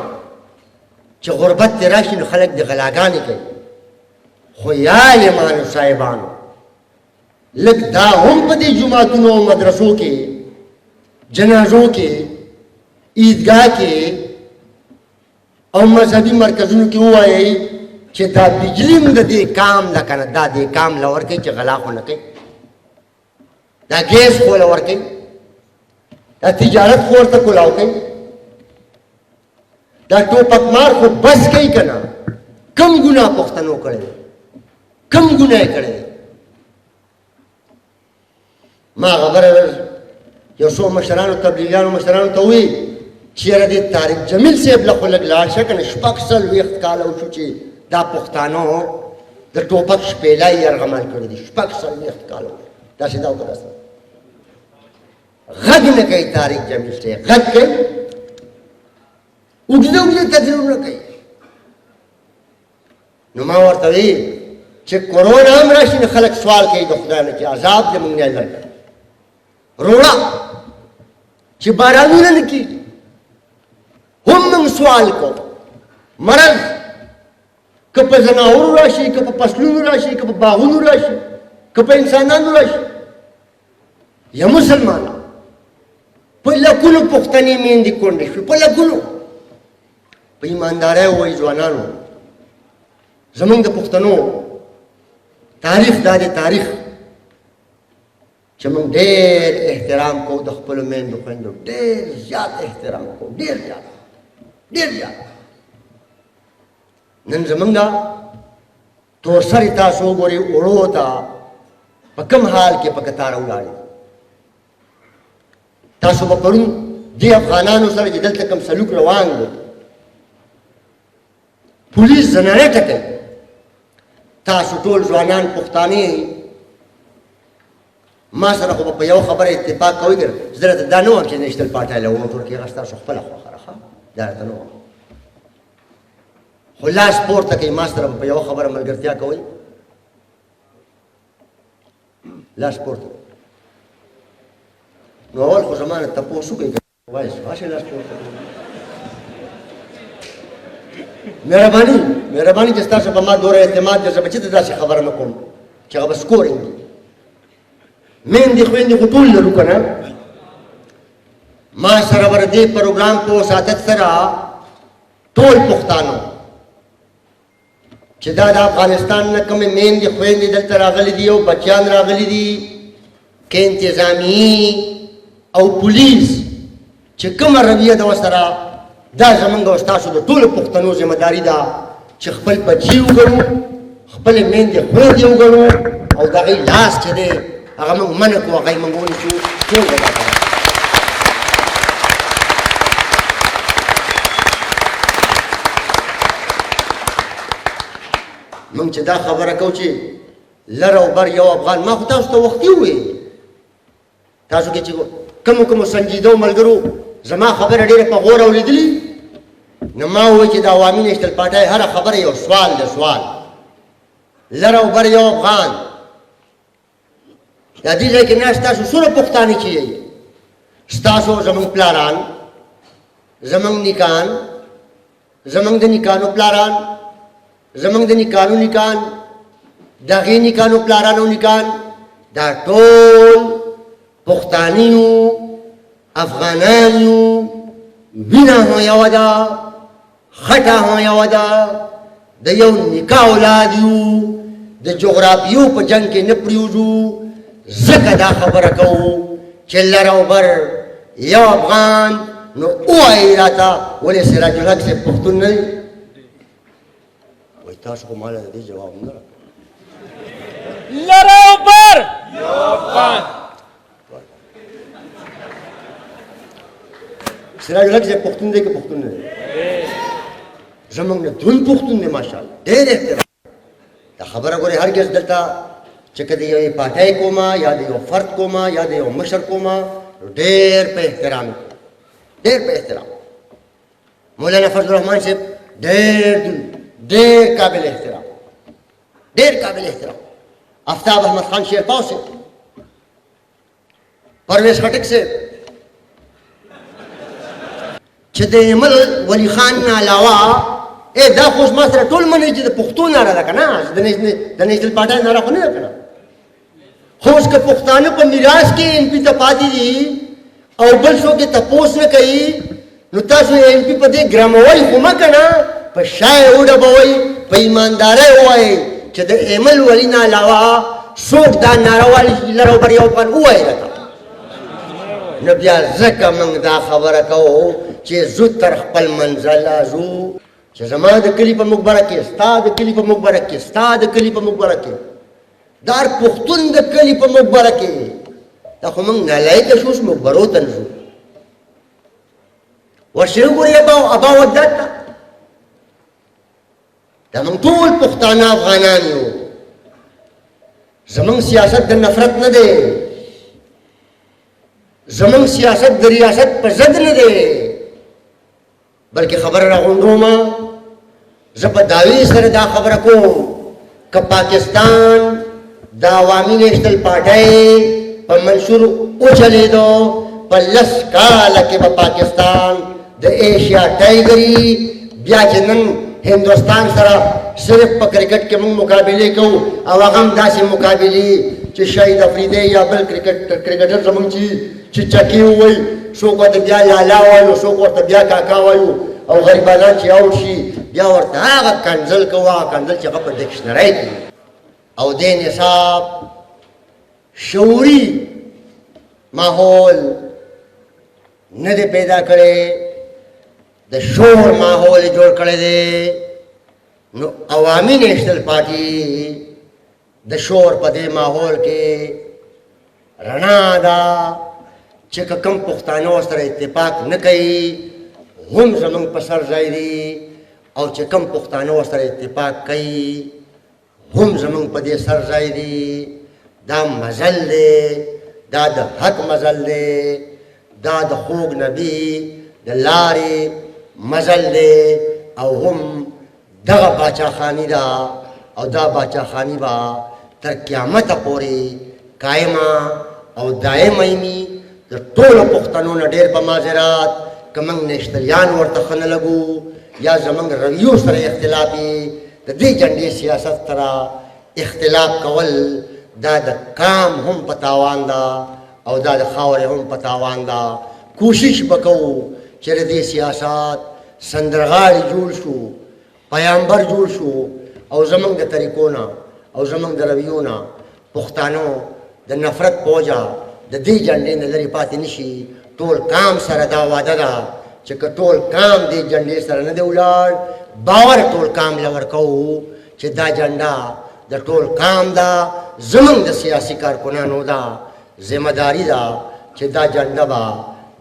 چې غربت دې راشي نو خلک دې غلاګانې کوي خو یا عالمانو صاحبانو لږ دا هم په دې جوماتونو او مدرسو کې جنازو کې عیدګاه کې او مذهبي مرکزونو کې ووایئ چې دا بجلی هم د دې کام ده که نه دا دې کام له ورکوي چې غلا خو نه کوي دا ګیس خو له ورکوي دا تجارت خو ورته کلاو کوي دا ټوپک مار خو بس کوي که نه کم ګناه پښتنو کړی دی کم ګناه یې کړی دی ما خبره یو څو مشرانو تبلیغیانو مشرانو ته ووایي چې یاره دې طارق جمیل صاحب له خو لږ لاړ شه که نه 400 کاله وشو چې دا پښتانو د ټوپک شپېلای یرغمل کړي دي 400 کاله داسې دا وکړه داسې غږ نه کوي طارق جمیل صاحب غږ کوي اوږده اوږده تقریرونه کوي نو ما ورته وایي چې کرونا هم راشي نو خلک سوال کوي د خدای نه چې عذاب دې موږ نه لري روړه چې بارانونه نه کېږي هم موږ سوال کوو مرض که په ځناورو راشي که په فصلونو راشي که په باغونو راشي که په انسانانو راشي یا مسلمانان په لکونو پښتنې میندې کونډې شوې په لکونو په ایماندارۍ ووایي ځوانانو زموږ د پښتنو تاریخ دا دی تاریخ چې موږ ډېر احترام کوو د خپلو میندو خویندو ډېر زیات احترام کوو ډېر زیات ډېر زیات نن زمونږ تور سرې تاسو وګورئ اوړو ته په کوم حال کې په کتاره ولاړې تاسو به پرون دې افغانانو سره چې دلته کوم سلوک روان دی پولیس زنانه ټکوي تاسو ټول ځوانان پښتانه ما سره خو په یو خبره اتفاق کوئ که زه درته دا نه وایم چې نیشنل پارټۍ له ووټ ورکړي هغه ستاسو خپله خوښه ده ښه دا درته نه وایم خو لاس پورته کوي ما سره په یوه خبره ملګرتیا کوئ لاس پورته نو اول خو زما نه تپوس وکړئ که وایي راشئ لاس پورته مهرباني چې ستاسو په ما دوره اعتماد دی زه به چېرته داسې خبره نه کوم چې هغه به سکورینګ وي میندې خویندې خو ټول لرو که نه ما سره به د دې پروګرام په وساطت سره ټول پښتانه چې دا د افغانستان نه کومې میندې خویندې دلته راغلي دي او بچیان راغلي دي که انتظامي او پولیس چې کومه رویه ده ورسره دا زمونږ او ستاسو د ټولو پښتنو ذمه داري ده چې خپل بچي وګڼو خپلې میندې خویندې وګڼو او د هغې لاس چې دی هغه موږ منع کړو هغه یې موږ ونیسو ټول به دا کوو موږ چې دا خبره کوو چې لر او بر یو افغان ما خو تاسو ته وختي وویل تاسو کې چې کومو سنجیدو ملګرو زما خبره ډېره په غور اورېدلي نو ما وویل چې د عوامي نیشنل پارټۍ هره خبره یو سوال ده سوال لر او بر یو افغان دا دې ځای کې ناست تاسو څومره پښتانه چې یئ ستاسو زموږ پلاران زموږ نیکان زموږ د نیکانو پلاران زموږ د نیکانو نیکان د هغې نیکانو پلاران او نیکان دا ټول پښتانه یو افغانان یو وینه هم یوه ده خټه هم یوه ده د یو نیکه اولاد یو د جغرافیو په جنګ کې نه پرېوځو ځکه دا خبره کوو چې لر او بر یو افغان نو ووایئ راته ولې سراج الحق صاحب پښتون نه دی وایي تاسو خو ماله د دې جواب نه راکړ لر او بر یو افغان سراج الحق صاحب پښتون دی که پښتون نه دی زموږ نه دروند پښتون دی ماشاءالله ډېر احترام دا خبره ګورې هرګز دلته چې که د یوې پارټۍ کومه یا د یو فرد کومه یا د یو مشر کومه ډېر په احترام ډېر په احترام مولانا فضل الرحمن صاحب ډېر قابل احترام ډېر قابل احترام آفتاب احمد خان شیرپاو صاحب پرویز خټک صاحب چې د ایمل ولی خان نه علاوه دا خو اوس ما سره ټول مني چې د پښتو ناره ده که نه د نیشنل پارټۍ ناره خو نه ده که نه خو اوس که پښتانه په میراث کې ایم پي ته پاتې دي او بل څوک یې تپوس نه کوي نو تاسو ایم پي په دې ګرموئ خو مه که نه په شای وډبوئ په ایماندارۍ ووایئ چې د ایمل ولي نه علاوه څوک دا ناروا لر او بر یو افغان ووایي راته نو بیا ځکه موږ دا خبره کوو چې زو تر خپل منزله ځو چې زما د کلي په مقبره کې ستا د کلي په مقبره کې ستا د کلي په مقبره کې دا هر پښتون د کلي په مقبره کې دا خو موږ نالایقه شو اوس مقبرو ته نځو ورشئ وګورئ ابا وداد ته دا موږ ټول پښتانه افغانان یو زموږ سیاست د نفرت نه دی زموږ سیاست د ریاست په ضد نه دی بلکې خبره راغونډومه زه په دعوې سره دا خبره کوم که پاکستان د عوامي نیشنل پارټۍ په منشور وچلېدو په 10 کاله کې به پاکستان د ایشیا ټایګري بیا چې نن هندوستان سره صرف په کرکټ کې موږ مقابلې کوو او هغه هم داسې مقابلې چې شاهد افریدی یا بل کرکټر زموږ چې چکې ووایي څوک ورته بیا لالا وایو څوک ورته بیا کاکا وایو او غریبانان چې اوټ شي بیا ورته هغه کنځل کوو هغه کنځل چې هغه په ډکشنرۍ کې او دې نصاب شعوري ماحول نه دی پیدا کړی د شور ماحول یې جوړ کړی دی نو عوامي نیشنل پارټي د شور په دې ماحول کې رڼا ده چې که کوم پښتانه ورسره اتفاق نه کوي هم زموږ په سر ځای دي او چې کوم پښتانه ورسره اتفاق کوي هم زموږ په دې سر ځای دي دا مزل دی دا د حق مزل دی دا د خوږ نبي د لارې مزل دی او هم دغه باچاخاني ده او دا باچاخاني به تر قیامته پورې قایمه او دایمه وي د ټولو پښتنو نه ډېر په معذرات که موږ نیشنلیان ورته ښه نه لګو یا زموږ رویو سره اختلاف وي د دې جنډې سیاست سره اختلاف کول دا د کام هم په تاوان ده او دا د خاورې هم په تاوان ده کوشش به کوو چې د دې سیاست سندرغاړي جوړ شو پیامبر جوړ شو او زموږ د طریقو نه او زموږ د رویو نه پښتانو د نفرت په وجه د دې جنډې نه لرې پاتې نشي ټول کام سره دا وعده ده چې که ټول کام دې جنډې سره نه دی ولاړ باور ټول کام له ورکوو چې دا جنډه د ټول کام ده زموږ د سیاسي کارکنانو ده ذمه داري ده چې دا جنډه به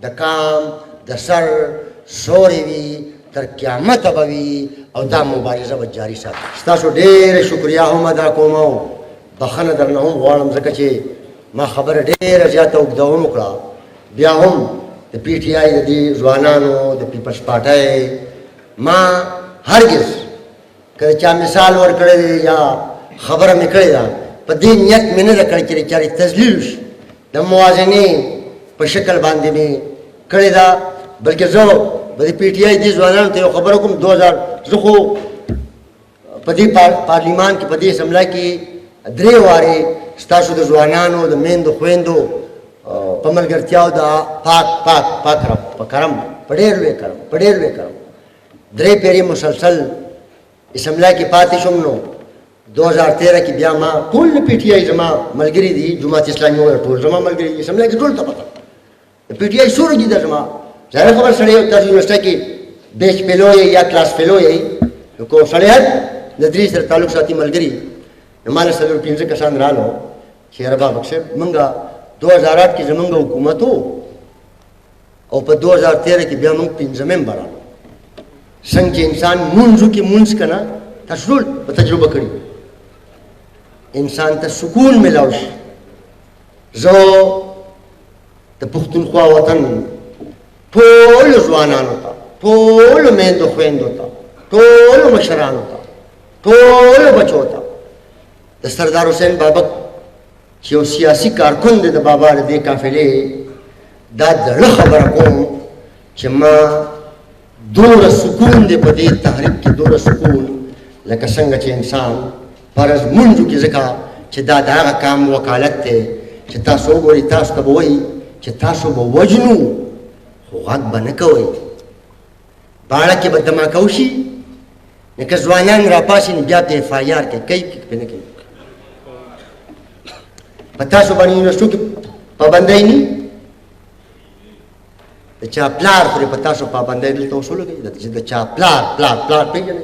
د کام د سر سوري وي تر قیامته به وي او دا مبارزه به جاري ساتي ستاسو ډېره شکریا هم ادا کوم او بخښنه درنه هم غواړم ځکه چې ما خبره ډېره زیاته اوږده وکړه بیا هم د پی ټي آی د دې ځوانانو د پیپلز پارټۍ ما هرګز که چا مثال ورکړی دی یا خبره مې کړې ده په دې نیت مې نه ده کړې چې چارې تذلیل شي د موازنې په شکل باندې مې کړې ده بلکې زه به د پی ټي آی دې ځوانانو ته یو خبره کوم 2000 زه خو په دې پارلیمان کې په دې اسمبلی کې 3 وارې ستاسو د ځوانانو د میندو خویندو په ملګرتیاو د پاک په کرم په ډېر لوی کرم 3 پیرې مسلسل اسمبلی کې پاتې شوم نو 2013 کې بیا ما ټول پی ټي آی زما ملګري دي جماعت اسلامي وغیره ټول زما ملګري اسمبلی کې ټول ته پته د پی ټي آی سورج دي زما ظاهر خبر سړی تاسو یونیورسيټي کې بیچ فیلو یا کلاس فیلو یې نو کو سړی د درې سره تعلق ساتي ملګري نو مال سره 15 کسان رالو شهر بابک صاحب منګه 2008 کې زمونږ حکومت او په 2013 کې بیا موږ 15 ممبرانو څنګه انسان مونږ کې مونږ کنه تاسو ټول په تجربه کړی انسان ته سکون ملاو شي. زه د پښتونخوا وطن ټولو ځوانانو ته، ټولو میندو خویندو ته، ټولو مشرانو ته، ټولو بچو ته د سردار حسین بابک چې یو سیاسي کارکن دی د بابا د دې قافلې، دا د زړه خبره کوم چې ما دومره سکون دی په دې تحریک کې، دومره سکون لکه څنګه چې انسان فرض منځو کې، ځکه چې دا د هغه کام وکالت دی چې تاسو وګورئ، تاسو ته به وایي چې تاسو به وجنو خو غږ به نه کوئ، باړه کې به دماکه وشي، نو که ځوانان راپاسي نو بیا پې اف آی آر کوي پې نه کوي. په تاسو باندې یونیورسټو کې پابندۍ نه، د چا پلار پرې په تاسو پابندۍ دلته اوس ولګوي، د چا پلار پلار پلار پېژنئ